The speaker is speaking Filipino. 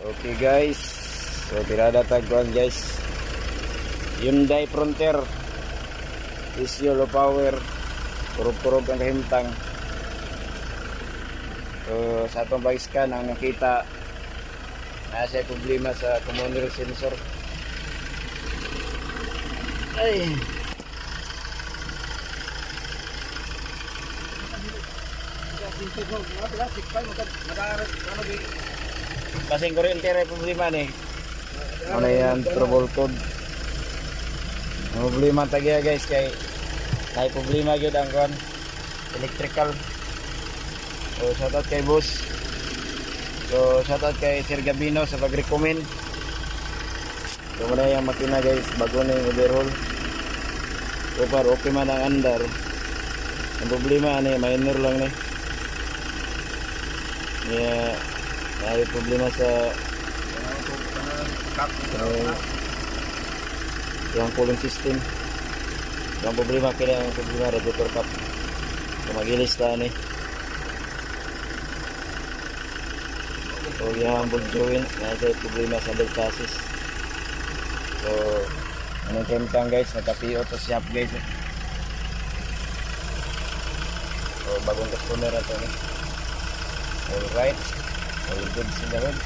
Okay guys, so tirada tagkuhan guys. Hyundai Frontier is yellow power, kurog-kurog ang kahimtang. So sa atong bike-scan ang nakita nasa problema sa commoner sensor. Ay, kasing kuryente rin problema ni. Ano yan, trouble code. Ang problema tagya guys kay may problema gyud ang kon electrical. So shoutout kay boss. So shoutout kay Sir Gabino sa pag-recommend. So muna yung makina guys, bago na yung overhaul. So far okay man ang andar. Ang problema ni minor lang ni. Yeah, may problema sa yung cooling system. Yung problema kaya yung problema radiator cap. So magilis ta ni. So yung buljoin nasa problema sa belt chassis. So anong kemtang guys, nagka-PO to shop guys. So bagong customer ito ni. Alright, all good sila ron.